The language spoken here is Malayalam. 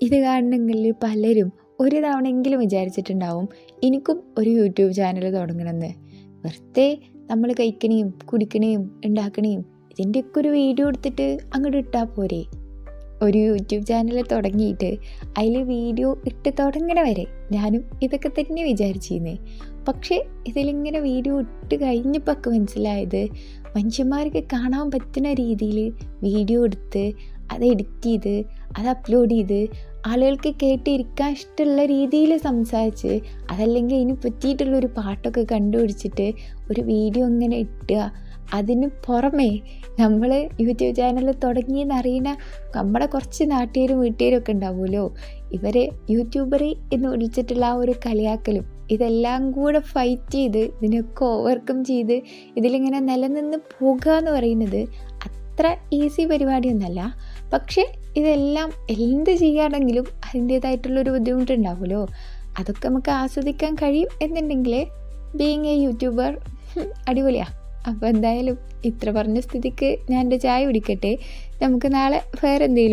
ഇത് കാണണമെങ്കിൽ പലരും ഒരു തവണയെങ്കിലും വിചാരിച്ചിട്ടുണ്ടാവും എനിക്കും ഒരു യൂട്യൂബ് ചാനൽ തുടങ്ങണമെന്ന്. വെറുതെ നമ്മൾ കഴിക്കണേയും കുടിക്കണേയും ഉണ്ടാക്കണേയും ഇതിൻ്റെയൊക്കെ ഒരു വീഡിയോ എടുത്തിട്ട് അങ്ങോട്ട് ഇട്ടാൽ പോരെ. ഒരു യൂട്യൂബ് ചാനൽ തുടങ്ങിയിട്ട് അതിൽ വീഡിയോ ഇട്ട് തുടങ്ങണ വരെ ഞാനും ഇതൊക്കെ തന്നെ വിചാരിച്ചിരുന്നേ. പക്ഷേ ഇതിലിങ്ങനെ വീഡിയോ ഇട്ട് കഴിഞ്ഞപ്പോൾ മനസ്സിലായത് മനുഷ്യന്മാർക്ക് കാണാൻ പറ്റുന്ന രീതിയിൽ വീഡിയോ എടുത്ത് അത് എഡിറ്റ് ചെയ്ത് അത് അപ്ലോഡ് ചെയ്ത് ആളുകൾക്ക് കേട്ടിരിക്കാൻ ഇഷ്ടമുള്ള രീതിയിൽ സംസാരിച്ച് അതല്ലെങ്കിൽ അതിന് പറ്റിയിട്ടുള്ളൊരു പാട്ടൊക്കെ കണ്ടുപിടിച്ചിട്ട് ഒരു വീഡിയോ ഇങ്ങനെ ഇട്ടുക. അതിന് പുറമേ നമ്മൾ യൂട്യൂബ് ചാനൽ തുടങ്ങിയെന്നറിയുന്ന നമ്മുടെ കുറച്ച് നാട്ടുകാരും വീട്ടുകാരും ഒക്കെ ഉണ്ടാവുമല്ലോ, ഇവരെ യൂട്യൂബർ എന്ന് വിളിച്ചിട്ടുള്ള ആ ഒരു കളിയാക്കലും ഇതെല്ലാം കൂടെ ഫൈറ്റ് ചെയ്ത് ഇതിനൊക്കെ ഓവർകം ചെയ്ത് ഇതിലിങ്ങനെ നിലനിന്ന് പോകുക എന്ന് പറയുന്നത് അത്ര ഈസി പരിപാടിയൊന്നുമല്ല. പക്ഷേ ഇതെല്ലാം എന്ത് ചെയ്യുകയാണെങ്കിലും അതിൻ്റേതായിട്ടുള്ളൊരു ബുദ്ധിമുട്ടുണ്ടാവുമല്ലോ, അതൊക്കെ നമുക്ക് ആസ്വദിക്കാൻ കഴിയും എന്നുണ്ടെങ്കിൽ ബീയിങ് എ യൂട്യൂബർ അടിപൊളിയാണ്. അപ്പോൾ എന്തായാലും ഇത്ര പറഞ്ഞ സ്ഥിതിക്ക് ഞാൻ എൻ്റെ ചായ കുടിക്കട്ടെ. നമുക്ക് നാളെ വേറെ എന്തെങ്കിലും